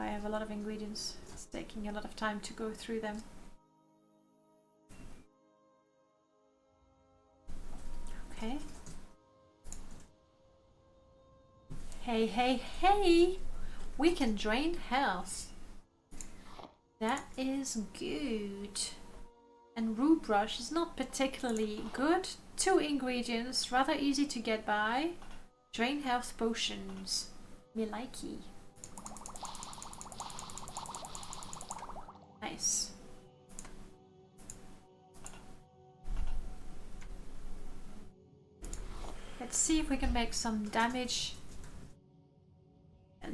I have a lot of ingredients. It's taking a lot of time to go through them. Okay. Hey, hey, hey! We can drain health. That is good. And root brush is not particularly good. 2 ingredients, rather easy to get by. Drain health potions. Me likey. Nice. Let's see if we can make some damage.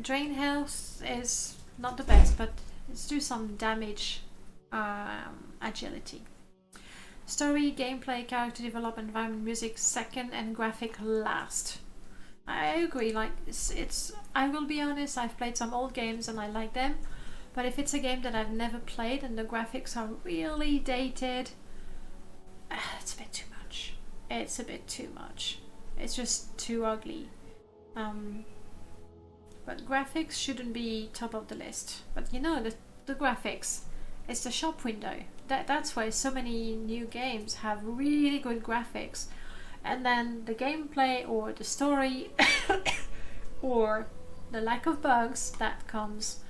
Drain health is not the best, but let's do some damage. Agility. Story, gameplay, character development, environment, music second, and graphic last. I agree, like it's I will be honest, I've played some old games and I like them, but if it's a game that I've never played and the graphics are really dated, it's a bit too much. It's a bit too much. It's just too ugly. But graphics shouldn't be top of the list. But you know, the graphics, it's the shop window. That's why so many new games have really good graphics. And then the gameplay or the story or the lack of bugs, that comes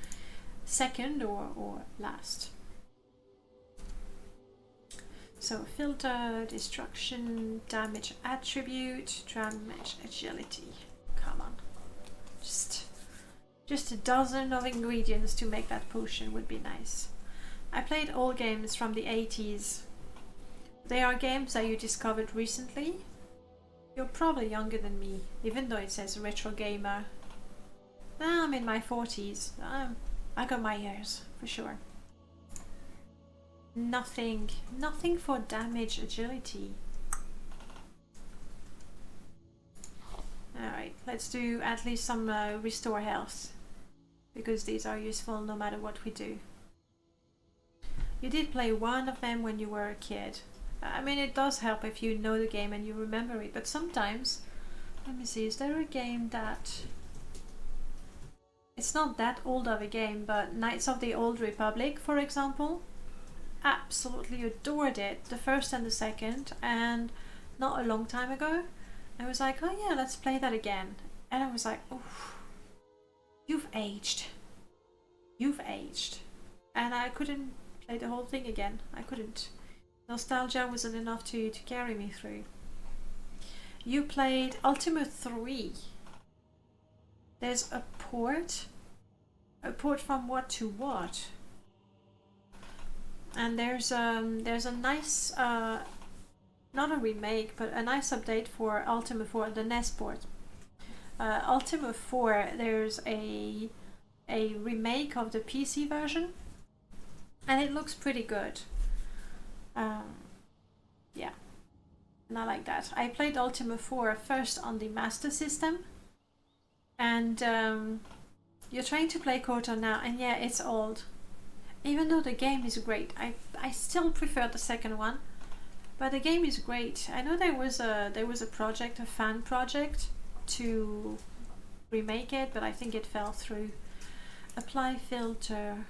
second or last. So filter, destruction, damage attribute, damage agility. Come on. Just a dozen of ingredients to make that potion would be nice. I played old games from the 80s. They are games that you discovered recently. You're probably younger than me, even though it says retro gamer. I'm in my 40s. I got my years, for sure. Nothing for damage agility. Alright, let's do at least some restore health, because these are useful no matter what we do. You did play one of them when you were a kid. I mean, it does help if you know the game and you remember it, but sometimes, let me see, is there a game that... It's not that old of a game, but Knights of the Old Republic, for example, absolutely adored it, the first and the second, and not a long time ago, I was like, oh yeah, let's play that again. And I was like, oh, you've aged. You've aged. And I couldn't play the whole thing again. I couldn't. Nostalgia wasn't enough to carry me through. You played Ultima 3. There's a port. A port from what to what? And there's a nice, not a remake, but a nice update for Ultima 4, the NES port. Ultima 4, there's a remake of the PC version, and it looks pretty good. Yeah, and I like that. I played Ultima 4 first on the Master System, and you're trying to play KOTOR now, and yeah, it's old. Even though the game is great, I still prefer the second one, but the game is great. I know there was a project, a fan project, to remake it, but I think it fell through. Apply filter.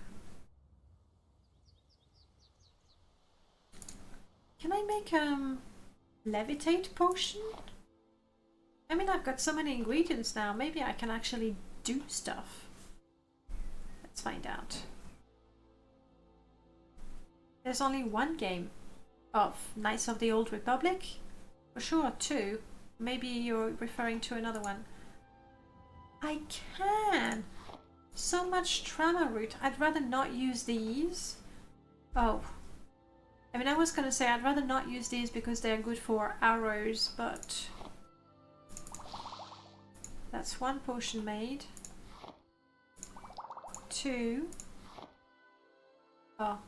Can I make levitate potion? I mean, I've got so many ingredients now, maybe I can actually do stuff. Let's find out. There's only one game of Knights of the Old Republic. For sure, 2. Maybe you're referring to another one. I can! So much trauma root. I'd rather not use these. Oh. I mean, I was gonna say I'd rather not use these because they're good for arrows, but... That's 1 potion made. 2. Oh.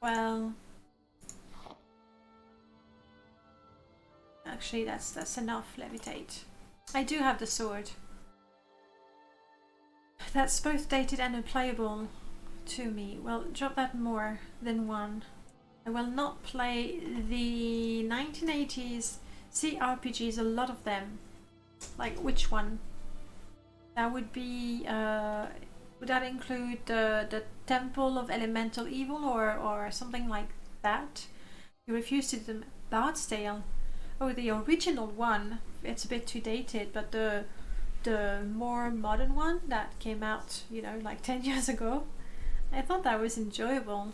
Well... Actually, that's enough, levitate. I do have the sword. That's both dated and unplayable to me. Well, drop that more than 1. I will not play the 1980s CRPGs, a lot of them. Like, which one? That would be, would that include the Temple of Elemental Evil or something like that? You refuse to do the Bard's Tale. Oh, the original one, it's a bit too dated, but the more modern one that came out, you know, like 10 years ago, I thought that was enjoyable.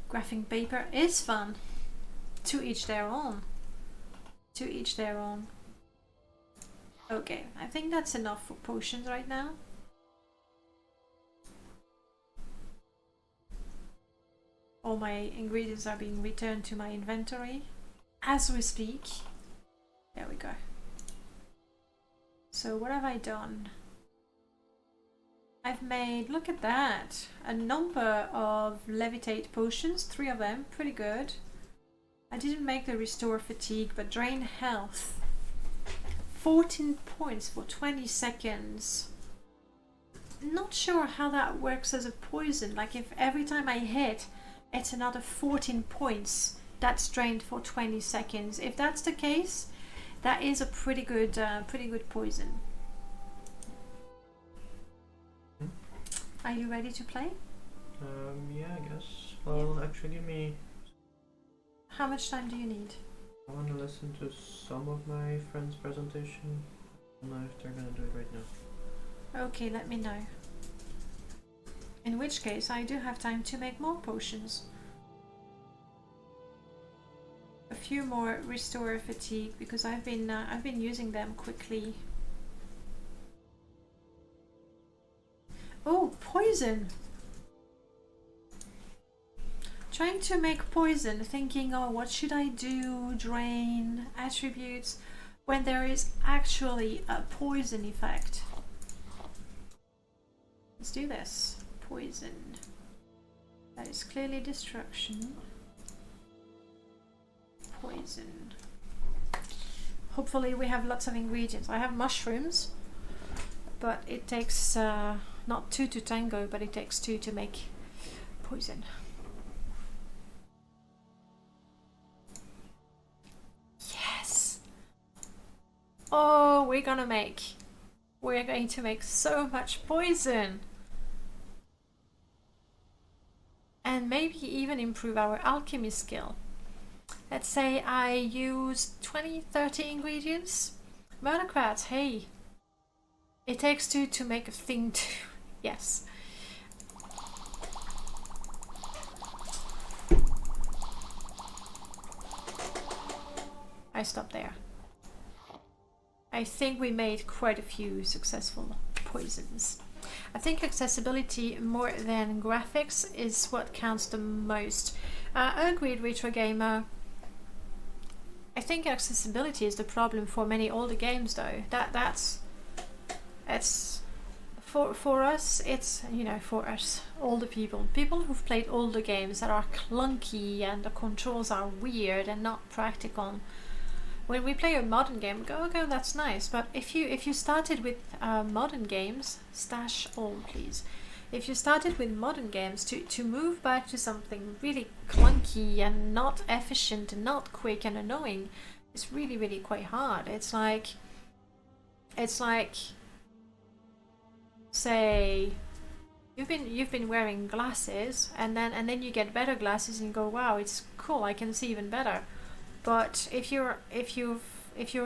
Graphing paper is fun. To each their own. To each their own. Okay, I think that's enough for potions right now. All my ingredients are being returned to my inventory as we speak. There we go. So what have I done? I've made, look at that, a number of levitate potions, 3 of them, pretty good. I didn't make the restore fatigue, but drain health. 14 points for 20 seconds. Not sure how that works as a poison, like if every time I hit, it's another 14 points that's drained for 20 seconds. If that's the case, that is a pretty good poison. Are you ready to play? Yeah, I guess. Well, actually, give me... How much time do you need? I want to listen to some of my friends' presentation. I don't know if they're gonna do it right now. Okay, let me know. In which case, I do have time to make more potions. A few more restore fatigue because I've been using them quickly. Oh, poison! Trying to make poison, thinking, oh, what should I do? Drain, attributes, when there is actually a poison effect. Let's do this. Poison. That is clearly destruction. Poison. Hopefully we have lots of ingredients. I have mushrooms, but it takes not 2 to tango, but it takes 2 to make poison. Yes! Oh, we're going to make so much poison! And maybe even improve our alchemy skill. Let's say I use 20-30 ingredients. Murdercrats, hey! It takes 2 to make a thing too. Yes. I stop there. I think we made quite a few successful poisons. I think accessibility more than graphics is what counts the most. Agreed, Retro Gamer. I think accessibility is the problem for many older games, though. It's for us. It's, you know, for us older people who've played older games that are clunky and the controls are weird and not practical. When we play a modern game, we go, okay, that's nice. But if you started with modern games, stash all, please. If you started with modern games, to move back to something really clunky and not efficient and not quick and annoying, it's really, really quite hard. It's like, say, you've been wearing glasses, and then you get better glasses and you go, wow, it's cool, I can see even better. But if you're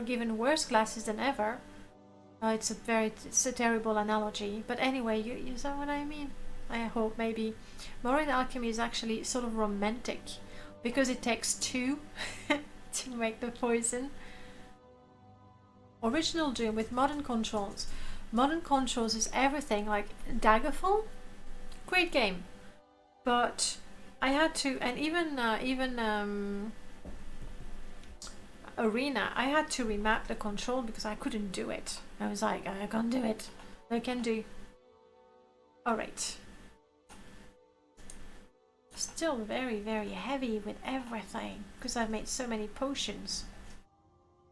given worse glasses than ever, it's a terrible analogy. But anyway, you saw what I mean. I hope maybe Morrowind Alchemy is actually sort of romantic because it takes 2 to make the poison. Original Doom with modern controls. Modern controls is everything, like Daggerfall, great game, but I had to, and even Arena, I had to remap the control because I couldn't do it. I was like, I can't do it. I can do. Alright. Still very, very heavy with everything because I've made so many potions.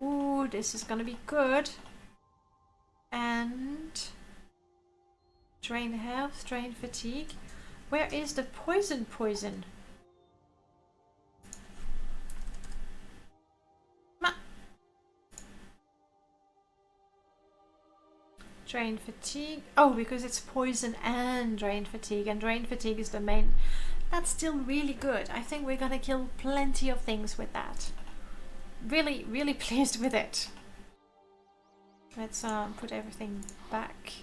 Ooh, this is gonna be good. And drain health, drain fatigue. Where is the poison? Drain fatigue. Oh, because it's poison and drain fatigue, and drain fatigue is the main. That's still really good. I think we're gonna kill plenty of things with that. Really, really pleased with it. Let's put everything back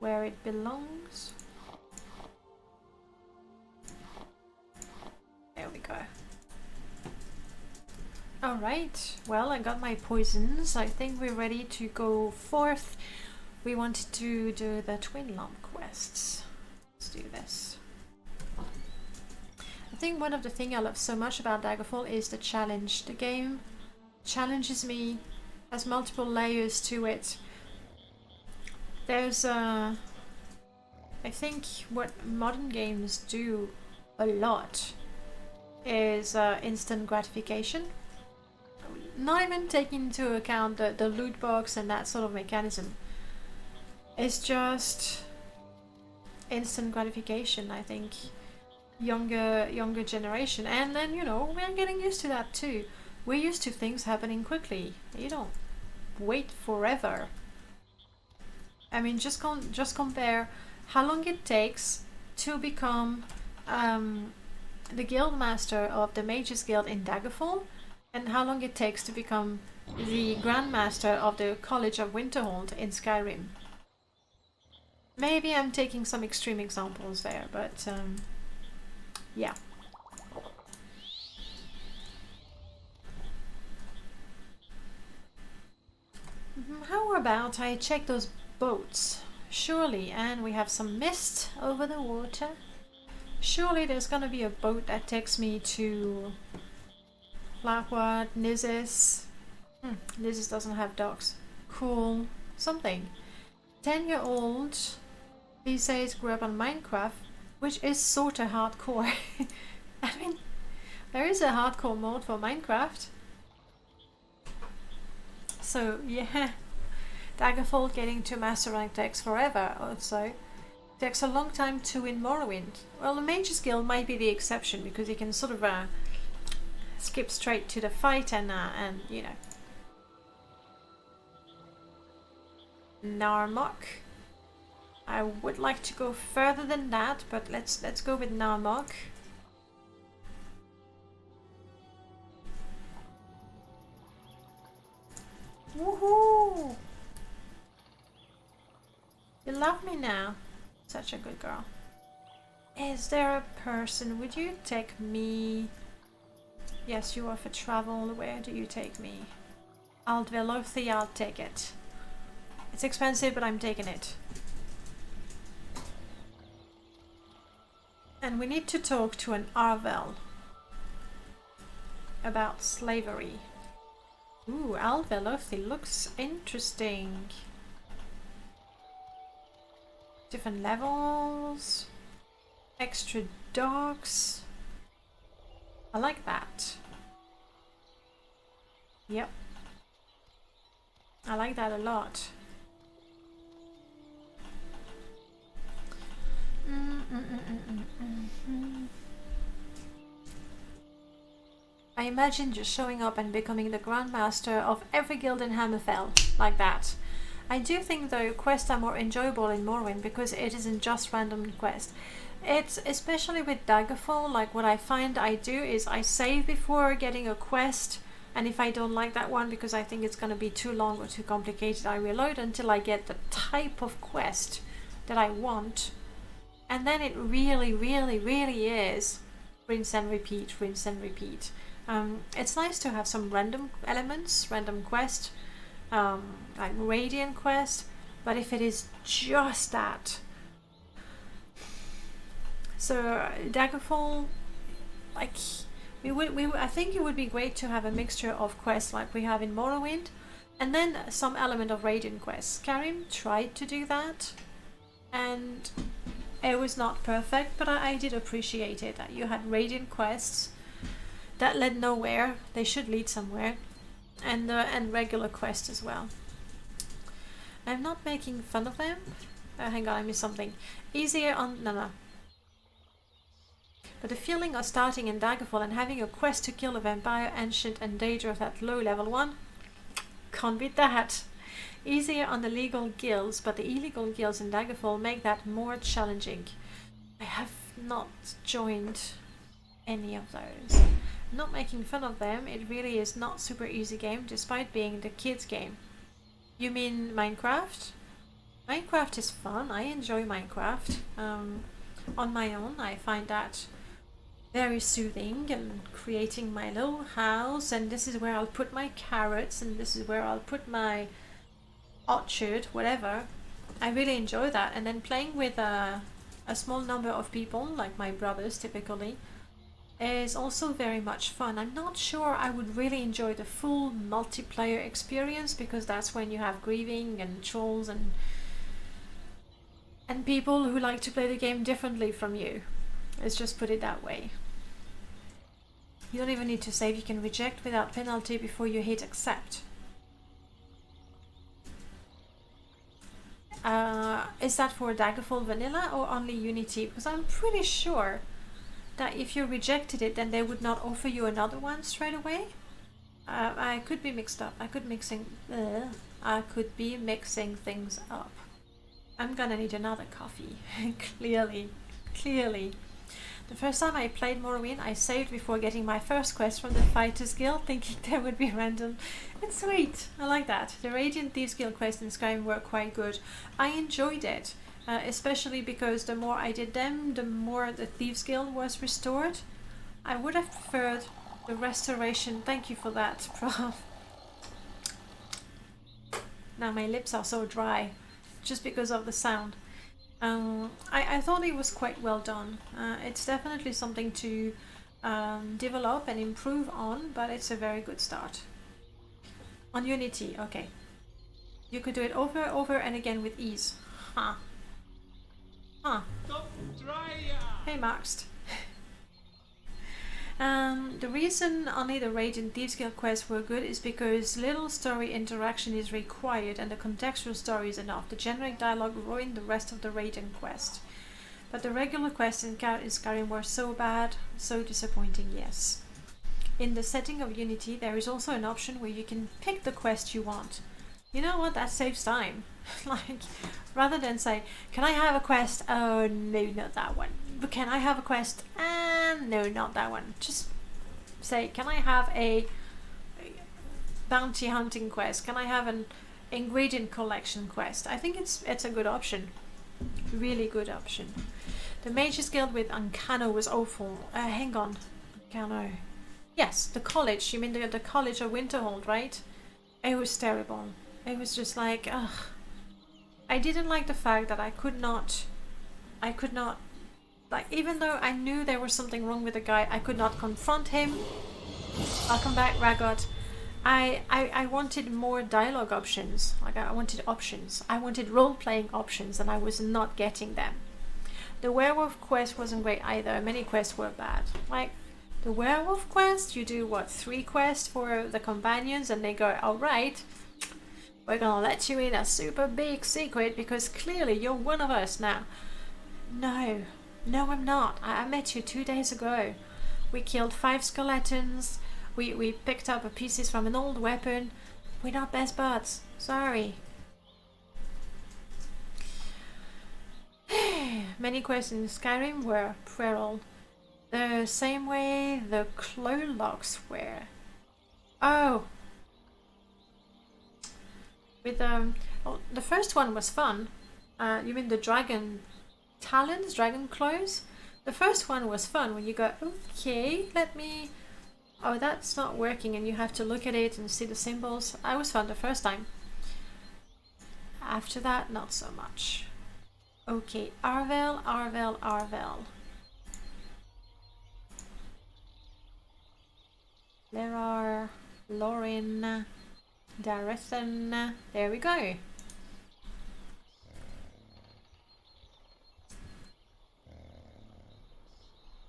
where it belongs. There we go. Alright, well, I got my poisons. I think we're ready to go forth. We wanted to do the twin lump quests. Let's do this. I think one of the things I love so much about Daggerfall is the challenge. The game challenges me, has multiple layers to it. There's I think what modern games do a lot is instant gratification. Not even taking into account the loot box and that sort of mechanism. It's just instant gratification, I think. Younger generation, and then, you know, we're getting used to that too. We're used to things happening quickly. You don't wait forever. I mean, just compare how long it takes to become the guild master of the Mages Guild in Daggerfall, and how long it takes to become the Grandmaster of the College of Winterhold in Skyrim. Maybe I'm taking some extreme examples there, but yeah. How about I check those boats? Surely, and we have some mist over the water. Surely there's gonna be a boat that takes me to Blackwood, Nizis. Nizis doesn't have docks. Cool. Something. 10-year-old these days grew up on Minecraft, which is sorta hardcore. I mean, there is a hardcore mode for Minecraft. So yeah, Daggerfall getting to master rank takes forever also. Takes a long time to in Morrowind. Well, the Mages Guild might be the exception because you can sort of skip straight to the fight and you know. Narmok. I would like to go further than that, but let's go with Narmok. Woohoo! You love me now. Such a good girl. Is there a person? Would you take me? Yes, you offer travel. Where do you take me? Aldvelothi, I'll take it. It's expensive, but I'm taking it. And we need to talk to an Arvel about slavery. Ooh, Aldvelothi looks interesting. Different levels. Extra dogs. I like that. Yep. I like that a lot. I imagine just showing up and becoming the Grandmaster of every guild in Hammerfell, like that. I do think though quests are more enjoyable in Morrowind because it isn't just random quests. It's especially with Daggerfall, like what I find I do is I save before getting a quest, and if I don't like that one because I think it's going to be too long or too complicated, I reload until I get the type of quest that I want. And then it really, really, really is rinse and repeat, rinse and repeat. It's nice to have some random elements, random quest, like Radiant quest, but if it is just that. So Daggerfall, like I think it would be great to have a mixture of quests like we have in Morrowind, and then some element of Radiant quests. Skyrim tried to do that, and it was not perfect, but I did appreciate it, that you had Radiant quests that led nowhere. They should lead somewhere, and regular quests as well. I'm not making fun of them. Hang on, I missed something. Easier on no. But the feeling of starting in Daggerfall and having a quest to kill a vampire, ancient, and dangerous at low level 1, can't beat that. Easier on the legal guilds, but the illegal guilds in Daggerfall make that more challenging. I have not joined any of those. I'm not making fun of them, it really is not super easy game despite being the kids game. You mean Minecraft? Minecraft is fun, I enjoy Minecraft. On my own I find that very soothing, and creating my little house, and this is where I'll put my carrots, and this is where I'll put my orchard, whatever. I really enjoy that, and then playing with a small number of people, like my brothers typically, is also very much fun. I'm not sure I would really enjoy the full multiplayer experience, because that's when you have grieving and trolls and people who like to play the game differently from you. Let's just put it that way. You don't even need to save, you can reject without penalty before you hit accept. Is that for Daggerfall Vanilla or only Unity? Because I'm pretty sure that if you rejected it, then they would not offer you another one straight away. I could be mixed up. I could be mixing things up. I'm gonna need another coffee. Clearly. The first time I played Morrowind, I saved before getting my first quest from the Fighters Guild, thinking they would be random. It's sweet, I like that. The Radiant Thieves Guild quests in Skyrim were quite good. I enjoyed it, especially because the more I did them, the more the Thieves Guild was restored. I would have preferred the restoration. Thank you for that, Prof. Now my lips are so dry, just because of the sound. I thought it was quite well done. It's definitely something to develop and improve on, but it's a very good start. On Unity, okay. You could do it over and again with ease. Huh. Hey, Maxed. The reason only the Radiant Thieves Guild quests were good is because little story interaction is required and the contextual story is enough. The generic dialogue ruined the rest of the Radiant quest. But the regular quests in Skyrim were so bad, so disappointing, yes. In the setting of Unity, there is also an option where you can pick the quest you want. You know what? That saves time. Like, rather than say, can I have a quest? Oh, no, not that one. But can I have a quest? No, not that one. Just say, can I have a bounty hunting quest? Can I have an ingredient collection quest? I think it's a good option. Really good option. The Mages Guild with Ancano was awful. Hang on. Ancano. Yes, the college. You mean the college of Winterhold, right? It was terrible. It was just like, ugh. I didn't like the fact that I could not, like, even though I knew there was something wrong with the guy, I could not confront him. Welcome back, Ragot. I wanted more dialogue options. Like, I wanted options. I wanted role-playing options, and I was not getting them. The werewolf quest wasn't great either. Many quests were bad. Like, the werewolf quest, you do, what, 3 quests for the companions, and they go, alright, we're gonna let you in a super big secret because clearly you're one of us now. No, I'm not. I met you 2 days ago. We killed 5 skeletons. We picked up pieces from an old weapon. We're not best buds. Sorry. Many quests in Skyrim were feral. The same way the Clolocks were. Oh. With the first one was fun. You mean the dragon talons, dragon claws? The first one was fun when you go, okay, let me... Oh, that's not working, and you have to look at it and see the symbols. That was fun the first time. After that, not so much. Okay, Arvel. There are Lauren, Darethan. There we go.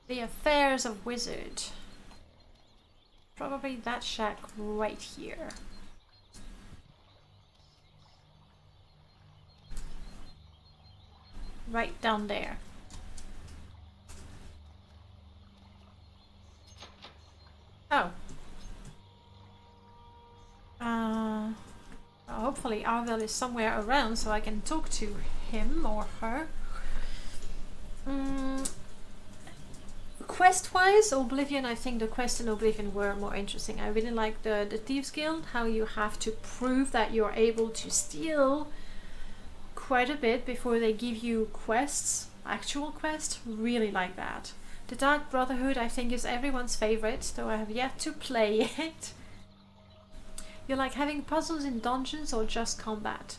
The Affairs of Wizard. Probably that shack right here. Right down there. Oh. Oh hopefully Arvel is somewhere around so I can talk to him or her. Quest-wise, Oblivion, I think the quests in Oblivion were more interesting. I really like the Thieves Guild, how you have to prove that you're able to steal quite a bit before they give you quests, actual quests. Really like that. The Dark Brotherhood, I think, is everyone's favorite, though I have yet to play it. You like having puzzles in dungeons or just combat?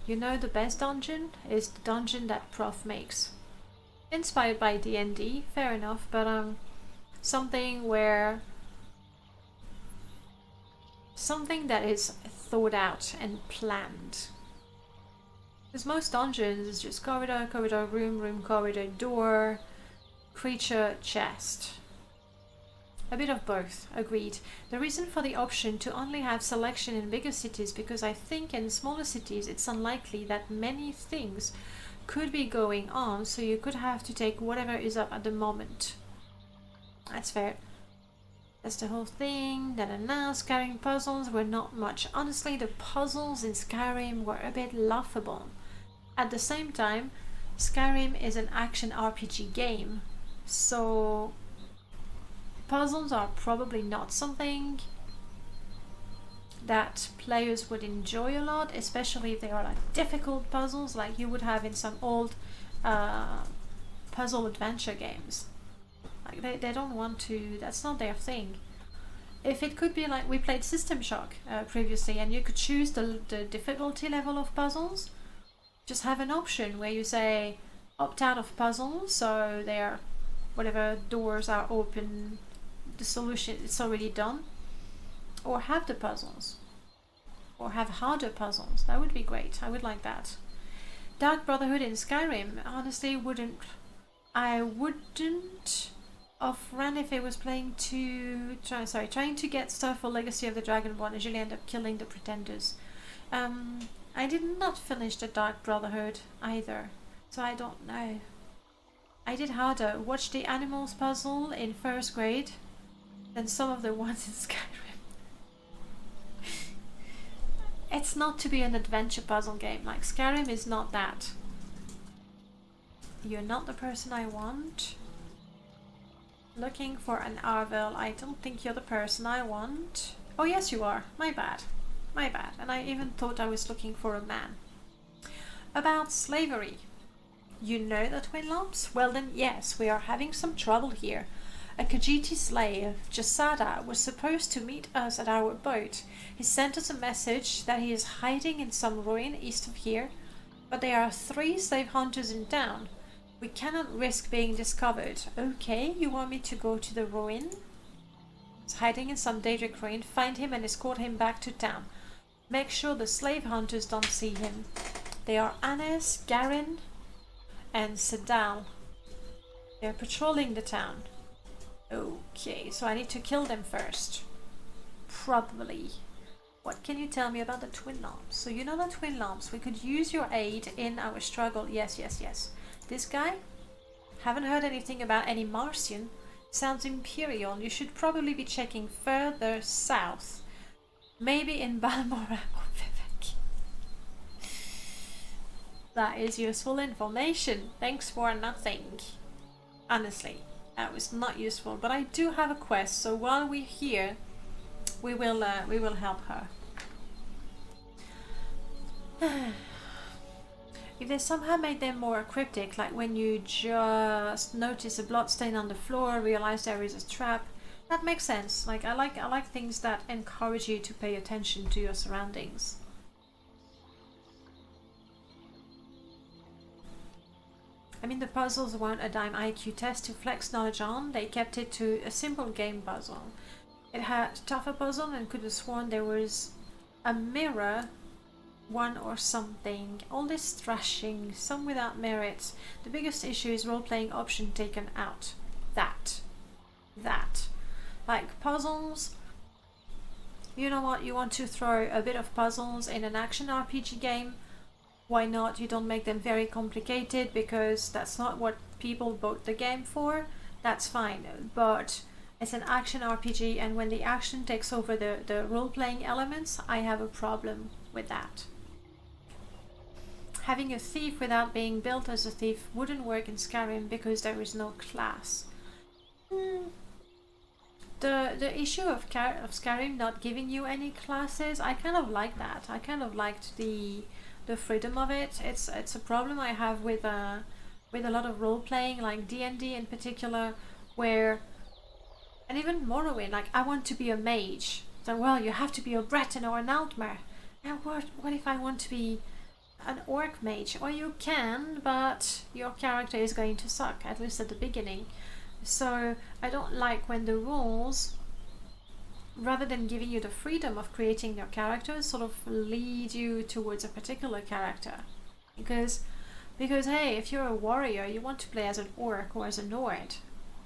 You know, the best dungeon is the dungeon that Prof makes. Inspired by D&D, fair enough, but something that is thought out and planned. Because most dungeons is just corridor, corridor, room, room, corridor, door, creature, chest. A bit of both, agreed. The reason for the option to only have selection in bigger cities, because I think in smaller cities it's unlikely that many things could be going on, so you could have to take whatever is up at the moment. That's fair. That's the whole thing. Now Skyrim puzzles were not much. Honestly, the puzzles in Skyrim were a bit laughable. At the same time, Skyrim is an action RPG game, so puzzles are probably not something that players would enjoy a lot, especially if they are like difficult puzzles like you would have in some old puzzle adventure games. Like they don't want to, that's not their thing. If it could be like, we played System Shock previously, and you could choose the difficulty level of puzzles, just have an option where you say opt out of puzzles, so they're whatever doors are open, the solution it's already done, or have the puzzles, or have harder puzzles. That would be great. I would like that. Dark Brotherhood in Skyrim, honestly, I wouldn't off-run if it was trying to get stuff for Legacy of the Dragonborn and usually end up killing the Pretenders. I did not finish the Dark Brotherhood either, so I don't know. I did harder. Watch the animals puzzle in first grade than some of the ones in Skyrim. It's not to be an adventure puzzle game. Like, Skyrim is not that. You're not the person I want. Looking for an Arvel. I don't think you're the person I want. Oh yes you are. My bad. My bad. And I even thought I was looking for a man. About slavery. You know the Twin Lumps? Well then yes, we are having some trouble here. A Khajiiti slave, Jasada, was supposed to meet us at our boat. He sent us a message that he is hiding in some ruin east of here, but there are 3 slave hunters in town. We cannot risk being discovered. Okay, you want me to go to the ruin? He's hiding in some Daedric ruin. Find him and escort him back to town. Make sure the slave hunters don't see him. They are Anes, Garin, and Sedal. They're patrolling the town. Okay, so I need to kill them first. Probably. What can you tell me about the Twin Lumps? So you know the Twin Lumps. We could use your aid in our struggle. Yes, yes, yes. This guy? Haven't heard anything about any Marcian. Sounds Imperial. You should probably be checking further south. Maybe in Balmora or Vivek. That is useful information. Thanks for nothing. Honestly, that was not useful. But I do have a quest, so while we're here, we will help her. If they somehow made them more cryptic, like when you just notice a bloodstain on the floor, realize there is a trap, that makes sense. Like I like things that encourage you to pay attention to your surroundings. I mean, the puzzles weren't a dime IQ test to flex knowledge on. They kept it to a simple game puzzle. It had a tougher puzzle and could have sworn there was a mirror one or something. All this thrashing, some without merit. The biggest issue is role-playing option taken out. That. Like puzzles, you know what, you want to throw a bit of puzzles in an action RPG game, why not? You don't make them very complicated because that's not what people bought the game for. That's fine, but it's an action RPG, and when the action takes over the role-playing elements, I have a problem. with that. Having a thief without being built as a thief wouldn't work in Skyrim because there is no class. The issue of Skyrim not giving you any classes, I kind of like that. I kind of liked the freedom of it. It's a problem I have with a lot of role playing, like D&D in particular, where, and even Morrowind, like I want to be a mage. So well, you have to be a Breton or an Altmer. And what if I want to be an orc mage? Well, you can, but your character is going to suck, at least at the beginning. So I don't like when the rules, rather than giving you the freedom of creating your character, sort of lead you towards a particular character. Because hey, if you're a warrior, you want to play as an orc or as a Nord.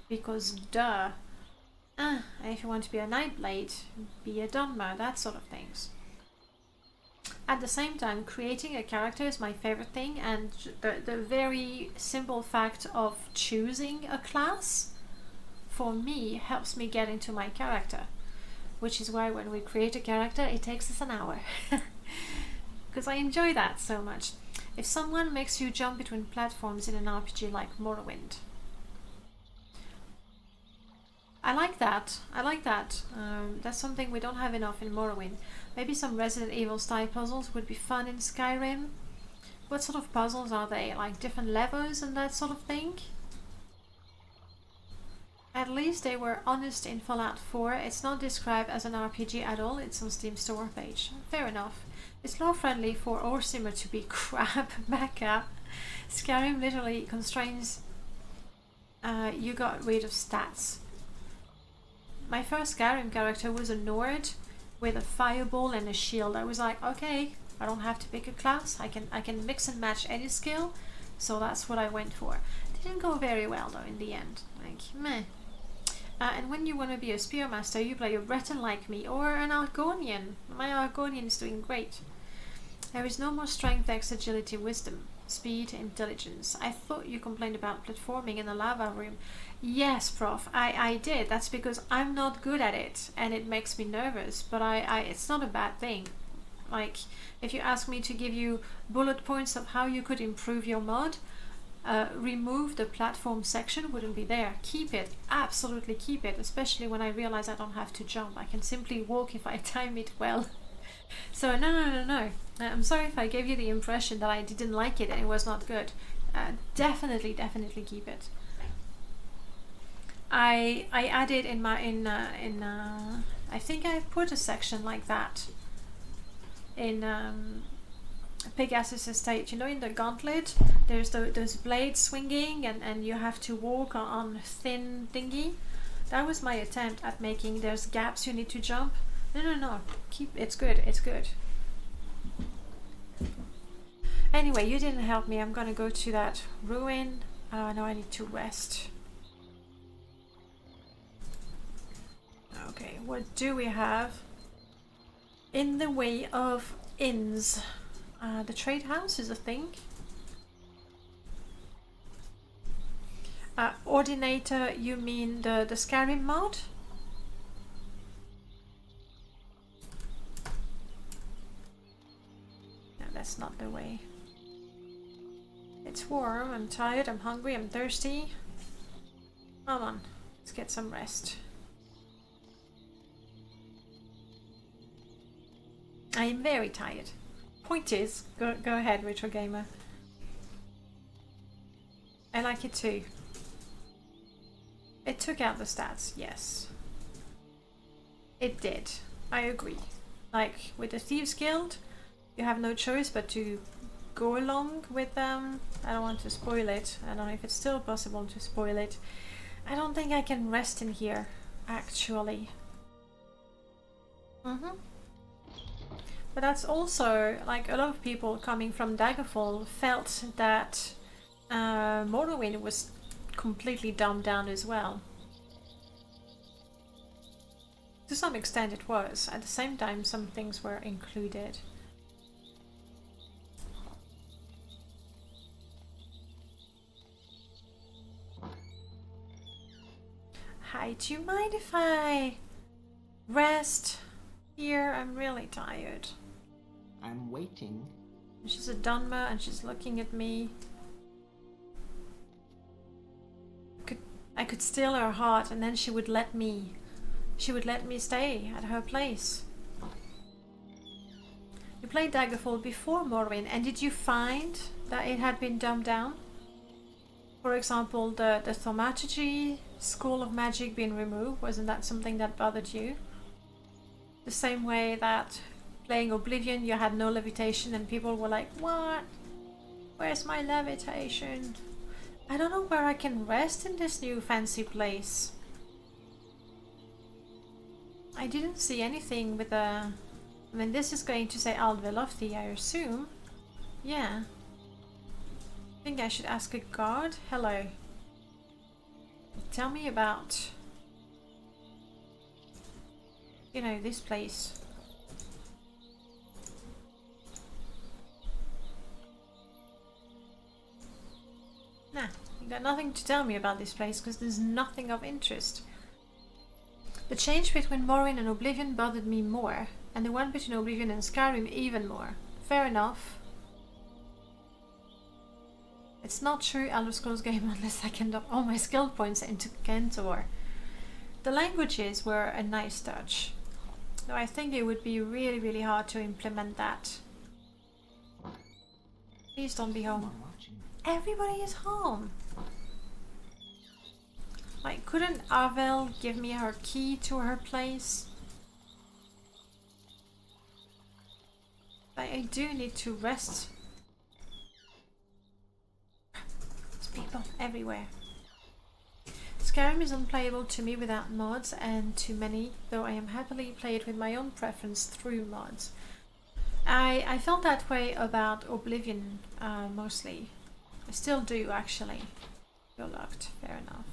Because duh. And if you want to be a Nightblade, be a Dunmer, that sort of things. At the same time, creating a character is my favorite thing, and the very simple fact of choosing a class, for me, helps me get into my character. Which is why when we create a character, it takes us an hour. Because I enjoy that so much. If someone makes you jump between platforms in an RPG like Morrowind, I like that. That's something we don't have enough in Morrowind. Maybe some Resident Evil style puzzles would be fun in Skyrim. What sort of puzzles are they? Like different levels and that sort of thing? At least they were honest in Fallout 4. It's not described as an RPG at all. It's on Steam store page. Fair enough. It's lore friendly for Orsimer to be crap. Becca. Skyrim literally constrains you got rid of stats. My first Skyrim character was a Nord with a fireball and a shield. I was like, okay, I don't have to pick a class. I can mix and match any skill. So that's what I went for. Didn't go very well though in the end. Like, meh. And when you want to be a Spearmaster, you play a Breton like me or an Argonian. My Argonian is doing great. There is no more strength, dex, agility, wisdom, speed, intelligence. I thought you complained about platforming in the lava room. Yes, Prof, I did. That's because I'm not good at it and it makes me nervous, but it's not a bad thing. Like, if you ask me to give you bullet points of how you could improve your mod, remove the platform section wouldn't be there. Keep it, absolutely keep it, especially when I realize I don't have to jump. I can simply walk if I time it well. So no. I'm sorry if I gave you the impression that I didn't like it and it was not good. Definitely keep it. I added I think I put a section like that in Pegasus Estate. You know, in the gauntlet, there's those blades swinging and you have to walk on thin thingy. That was my attempt at making there's gaps you need to jump. No. It's good. Anyway, you didn't help me. I'm gonna go to that ruin. Now I need to rest. Okay, what do we have in the way of inns? The trade house is a thing. Ordinator, you mean the Skyrim mod? No, that's not the way. It's warm, I'm tired, I'm hungry, I'm thirsty. Come on, let's get some rest. I am very tired. Point is, go ahead, Retro Gamer. I like it too. It took out the stats, yes. It did. I agree. Like, with the Thieves Guild, you have no choice but to go along with them. I don't want to spoil it. I don't know if it's still possible to spoil it. I don't think I can rest in here, actually. But that's also, like, a lot of people coming from Daggerfall felt that Morrowind was completely dumbed down as well. To some extent it was. At the same time, some things were included. Hi, do you mind if I rest here? I'm really tired. I'm waiting. She's a Dunmer and she's looking at me. I could steal her heart and then she would let me stay at her place. You played Daggerfall before Morrowind, and did you find that it had been dumbed down? For example, the thaumaturgy school of magic being removed, wasn't that something that bothered you? The same way that playing Oblivion you had no levitation and people were like, what? Where's my levitation? I don't know where I can rest in this new fancy place. I didn't see anything with a... I mean, this is going to say Alvelofti, I assume. Yeah. I think I should ask a guard. Hello. Tell me about... you know, this place. Nah, you got nothing to tell me about this place because there's nothing of interest. The change between Morrowind and Oblivion bothered me more, and the one between Oblivion and Skyrim even more. Fair enough. It's not true Elder Scrolls game unless I can dump all my skill points into Kentor. The languages were a nice touch, though I think it would be really, really hard to implement that. Please don't be home. Everybody is home. Like, couldn't Arvel give me her key to her place? I do need to rest. There's people everywhere. Skyrim is unplayable to me without mods and too many, though I am happily played with my own preference through mods. I felt that way about Oblivion mostly. I still do actually. You're locked, fair enough.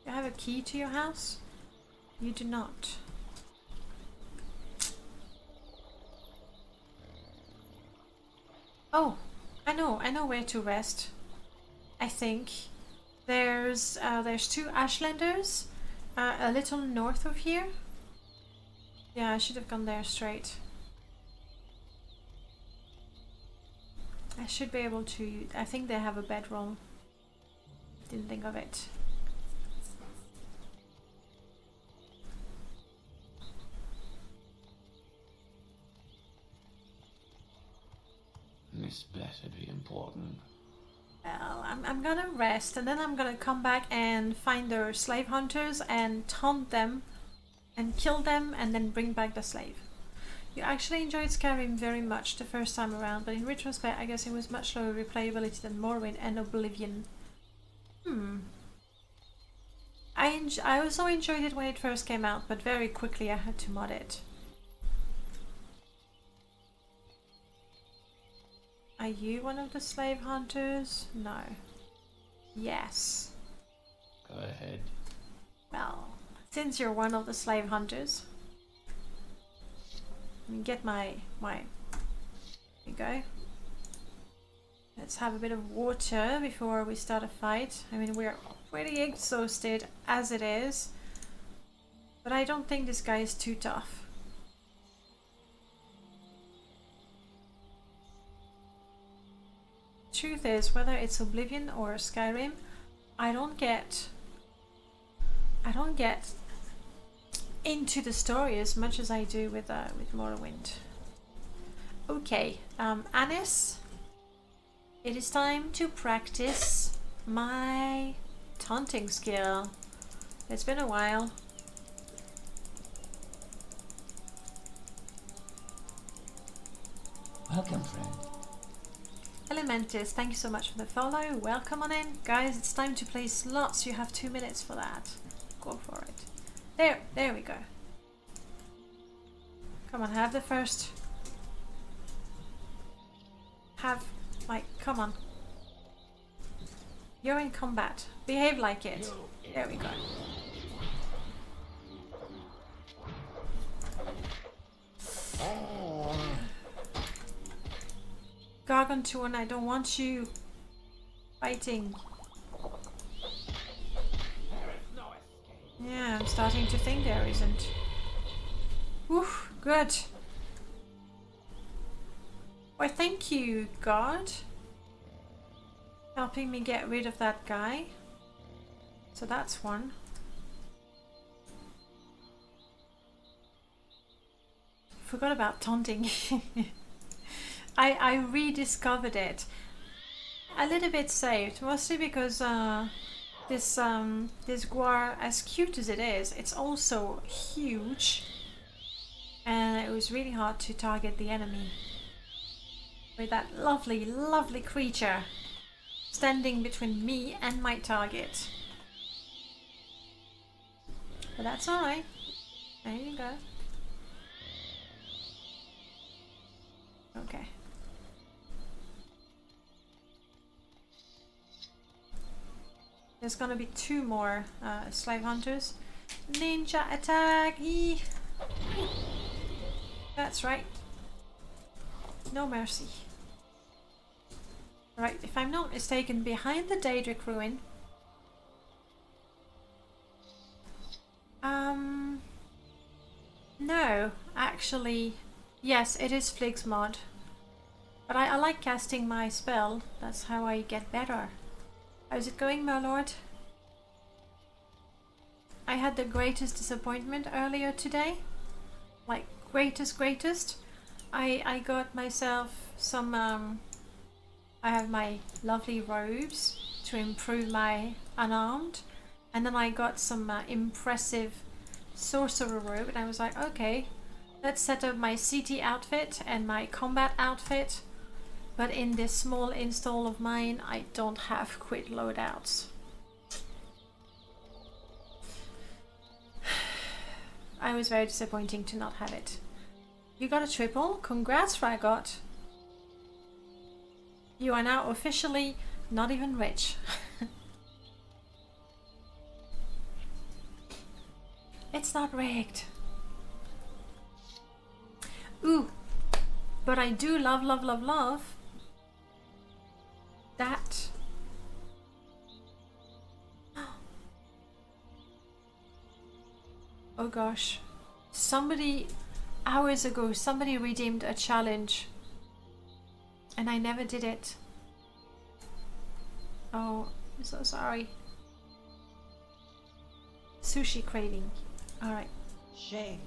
You have a key to your house? You do not. Oh, I know where to rest. I think there's two Ashlanders a little north of here. Yeah, I should have gone there straight. I should be able to. I think they have a bedroll. Didn't think of it. This better be important. Well, I'm gonna rest and then I'm gonna come back and find the slave hunters and taunt them and kill them and then bring back the slave. You actually enjoyed Skyrim very much the first time around, but in retrospect I guess it was much lower replayability than Morrowind and Oblivion. I also enjoyed it when it first came out, but very quickly I had to mod it. Are you one of the slave hunters? No. Yes. Go ahead. Well, since you're one of the slave hunters, let me get my here you go. Let's have a bit of water before we start a fight. I mean, we're pretty exhausted as it is, but I don't think this guy is too tough. Truth is, whether it's Oblivion or Skyrim, I don't get into the story as much as I do with Morrowind. Okay, Anis, it is time to practice my taunting skill. It's been a while. Welcome, friend. Elementis, thank you so much for the follow. Welcome on in. Guys, it's time to play slots. You have 2 minutes for that. Go for it. There we go. Come on, have the first. Come on. You're in combat. Behave like it. There we go. Gargantuan, I don't want you fighting. Yeah, I'm starting to think there isn't. Oof, good. Why, thank you, God. Helping me get rid of that guy. So that's one. Forgot about taunting. I rediscovered it. A little bit saved, mostly because this guar, as cute as it is, it's also huge. And it was really hard to target the enemy. With that lovely, lovely creature standing between me and my target. But that's alright. There you go. Okay. There's gonna be 2 more slave hunters. Ninja attack! Eee. That's right. No mercy. Right, if I'm not mistaken, behind the Daedric ruin. No, actually, yes, it is Flig's mod. But I like casting my spell. That's how I get better. How's it going, my lord? I had the greatest disappointment earlier today. Like, greatest. I got myself some, I have my lovely robes to improve my unarmed. And then I got some impressive sorcerer robe. And I was like, okay, let's set up my CT outfit and my combat outfit. But in this small install of mine, I don't have quit loadouts. I was very disappointing to not have it. You got a triple? Congrats, Fragot. You are now officially not even rich. It's not rigged. Ooh, but I do love that. Oh gosh. Hours ago, somebody redeemed a challenge. And I never did it. Oh, I'm so sorry. Sushi craving. Alright. Shame.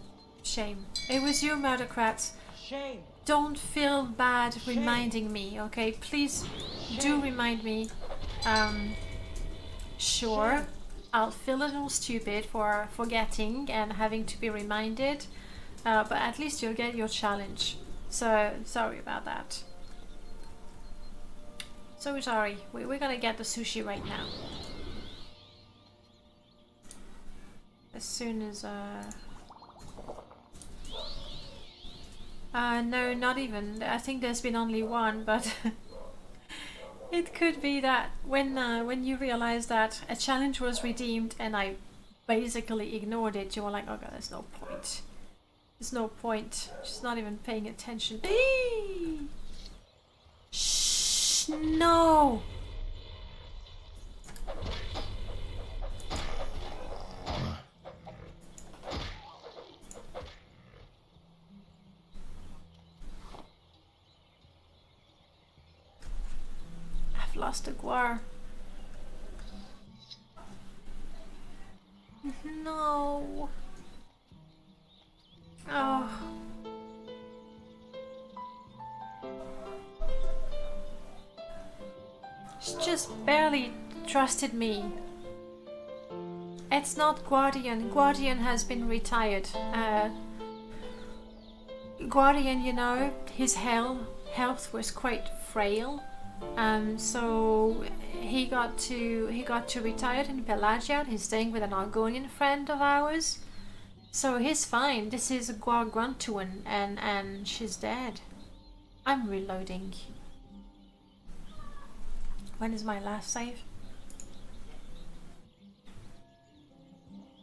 It was you, murdercrats. Shame. Don't feel bad reminding me, okay? Please do remind me. Sure, I'll feel a little stupid for forgetting and having to be reminded. But at least you'll get your challenge. So, sorry about that. So sorry. We're gonna get the sushi right now. As soon as, no, not even. I think there's been only one, but it could be that when you realize that a challenge was redeemed and I basically ignored it, you were like, oh god, there's no point. There's no point. She's not even paying attention. Eee! Shh, no! I've lost a guar. No. Oh. She just barely trusted me. It's not Guardian. Guardian has been retired. Guardian, you know, his health was quite frail. So he got to retire in Pelagia. He's staying with an Argonian friend of ours. So he's fine. This is a Gargantuan and she's dead. I'm reloading. When is my last save?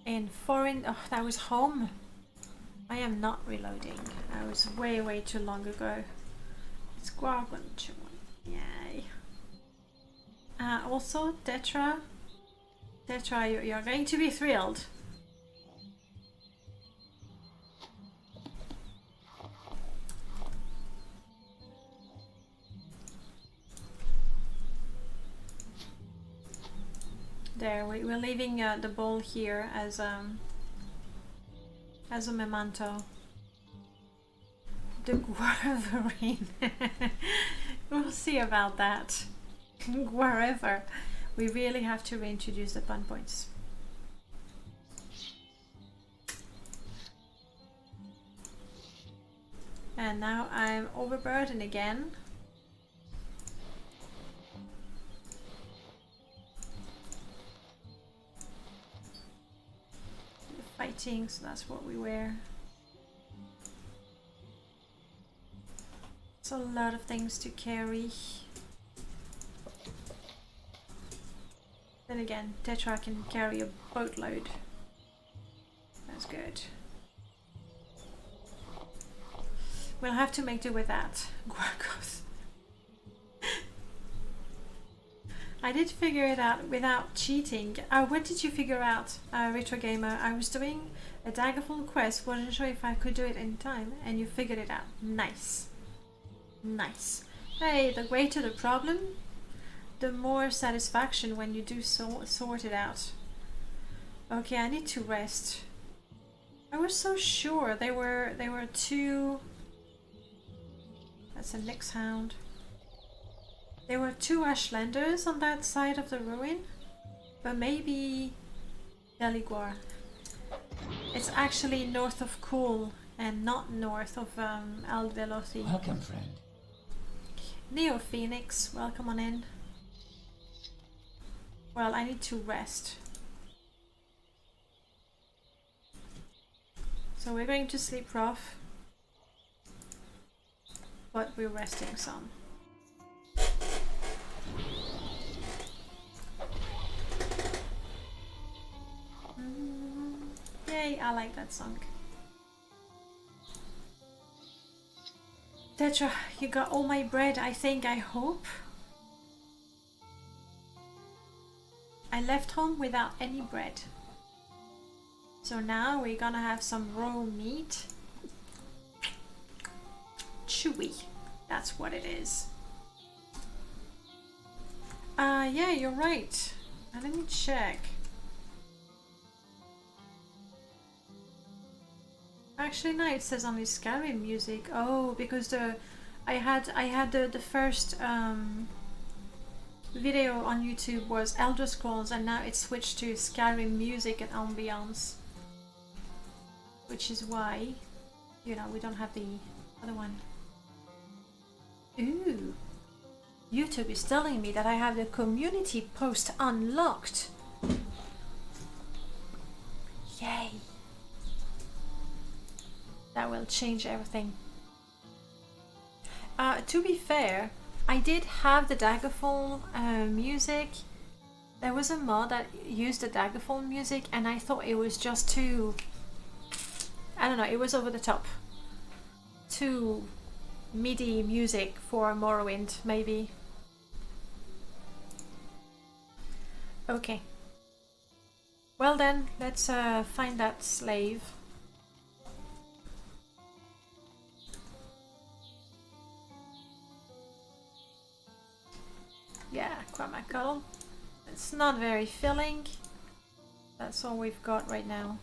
In foreign... Oh, that was home. I am not reloading. That was way too long ago. It's Gargantuan. also, Tetra, you're going to be thrilled. There, we're leaving the bowl here as a memento. The Guavarine. We'll see about that. Wherever. We really have to reintroduce the pun points. And now I'm overburdened again. Fighting, so that's what we wear. It's a lot of things to carry. Then again, Tetra can carry a boatload. That's good. We'll have to make do with that. Guargos. I did figure it out without cheating. What did you figure out, Retro Gamer? I was doing a Daggerfall quest, wasn't sure if I could do it in time, and you figured it out. Nice. Nice. Hey, the greater the problem, the more satisfaction when you do sort it out. Okay, I need to rest. I was so sure they were two. That's a Nyx Hound. There were two Ashlanders on that side of the ruin, but maybe Deligor. It's actually north of Cool and not north of Alvelothi. Welcome, friend. Neo Phoenix, welcome on in. Well, I need to rest. So we're going to sleep rough, but we're resting some. Yay, I like that song. Tetra, you got all my bread, I think, I hope. I left home without any bread. So now we're gonna have some raw meat. Chewy, that's what it is. Yeah, you're right. Let me check. Actually, no, it says only Skyrim music. Oh, because I had the first video on YouTube was Elder Scrolls, and now it's switched to Skyrim music and ambience, which is why, you know, we don't have the other one. Ooh, YouTube is telling me that I have the community post unlocked. Yay! That will change everything. To be fair, I did have the Daggerfall music. There was a mod that used the Daggerfall music, and I thought it was just too... I don't know, it was over the top. Too MIDI music for Morrowind, maybe. Okay. Well then, let's find that slave. Yeah, Quamacuddle. It's not very filling. That's all we've got right now.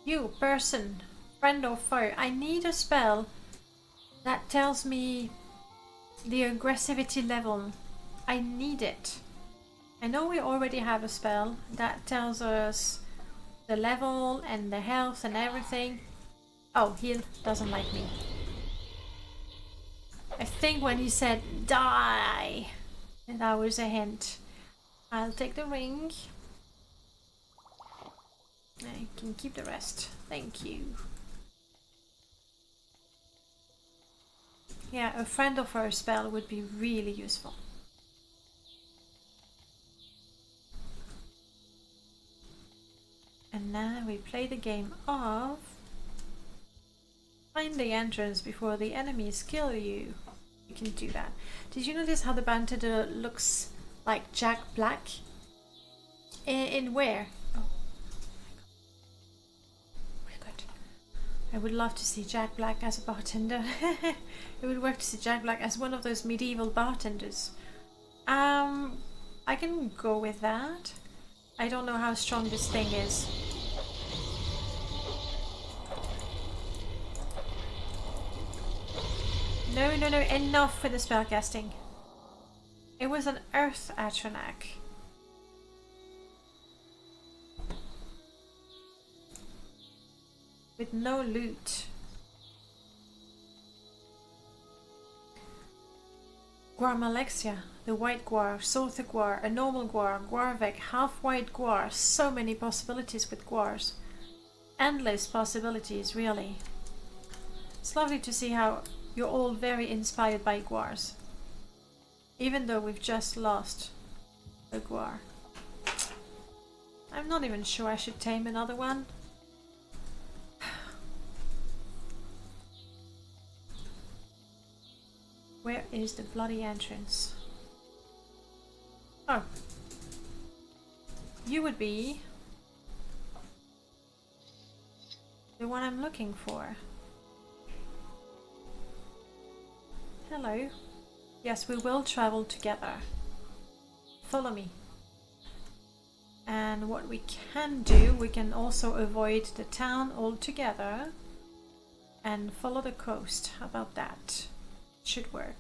You, person, friend or foe, I need a spell that tells me the aggressivity level. I need it. I know we already have a spell that tells us the level and the health and everything. Oh, he doesn't like me. I think when he said die, that was a hint. I'll take the ring. I can keep the rest. Thank you. Yeah, a friend of her spell would be really useful. And now we play the game of Find the entrance before the enemies kill you. You can do that. Did you notice how the Banter looks like Jack Black? In where? Oh, very good. I would love to see Jack Black as a bartender. It would work to see Jack Black as one of those medieval bartenders. I can go with that. I don't know how strong this thing is. No, enough with the spellcasting. It was an Earth Atronach. With no loot. Guarmalexia, the white guar, Sortha guar, a normal guar, Guarvek, half-white guar. So many possibilities with guars. Endless possibilities, really. It's lovely to see how you're all very inspired by guars. Even though we've just lost a guar. I'm not even sure I should tame another one. Where is the bloody entrance? Oh. You would be the one I'm looking for. Hello. Yes, we will travel together. Follow me. And what we can do, we can also avoid the town altogether and follow the coast. How about that? Should work.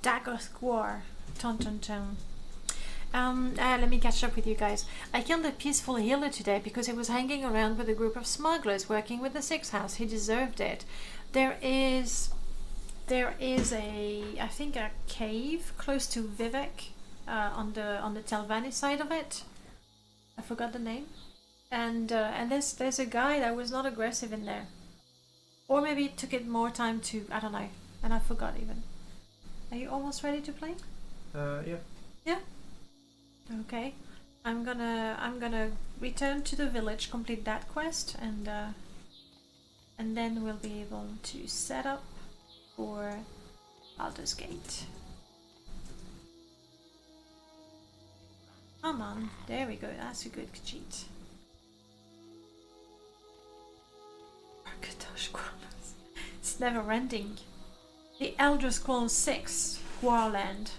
Dagoth Guar. Ton ton ton. Let me catch up with you guys. I killed a peaceful healer today because he was hanging around with a group of smugglers working with the Sixth House. He deserved it. There is I think a cave close to Vivek on the Telvanni side of it. I forgot the name. And there's a guy that was not aggressive in there. Or maybe it took it more time to, I don't know. And I forgot even. Are you almost ready to play? Yeah. Yeah? Okay. I'm gonna return to the village, complete that quest, and then we'll be able to set up for Baldur's Gate. Come on, there we go, that's a good cheat. Arcatosh Qualas. It's never ending. The Elder Scrolls 6 Warland.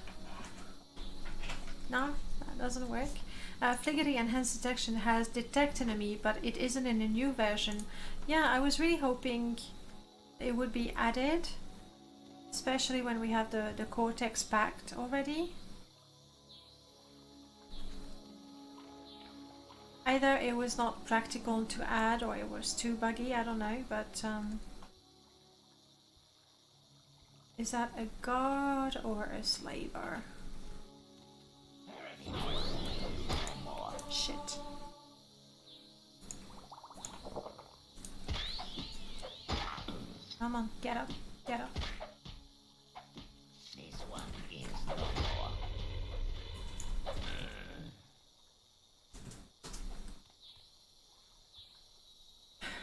No, that doesn't work. Fliggery Enhanced Detection has Detect Enemy, but it isn't in the new version. Yeah, I was really hoping it would be added. Especially when we have the Cortex packed already. Either it was not practical to add or it was too buggy, I don't know, but is that a guard or a slaver? Shit. Come on, get up, get up. This one is no more.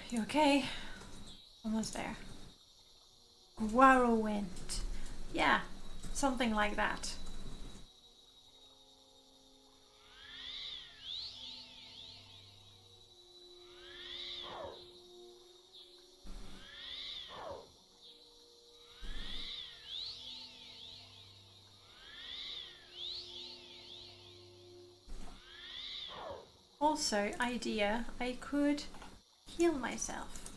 You okay? Almost there. Morrowind. Yeah, something like that. Also, idea, I could heal myself.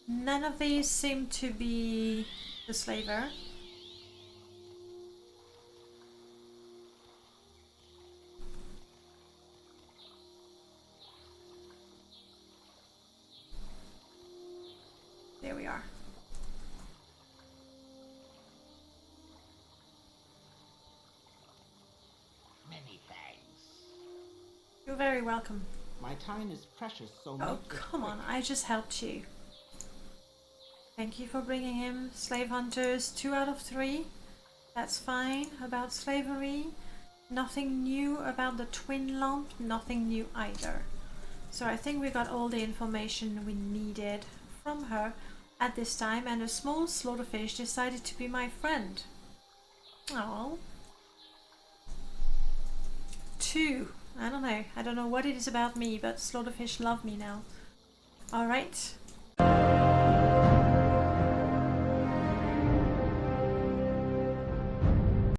None of these seem to be the slaver. There we are. Many thanks. You're very welcome. My time is precious, so Oh, make it come on, quick. I just helped you. Thank you for bringing him. Slave hunters, 2 out of 3. That's fine. About slavery. Nothing new about the twin lump, nothing new either. So I think we got all the information we needed from her at this time, and a small slaughterfish decided to be my friend. Oh. 2. I don't know what it is about me, but slaughterfish love me now. Alright.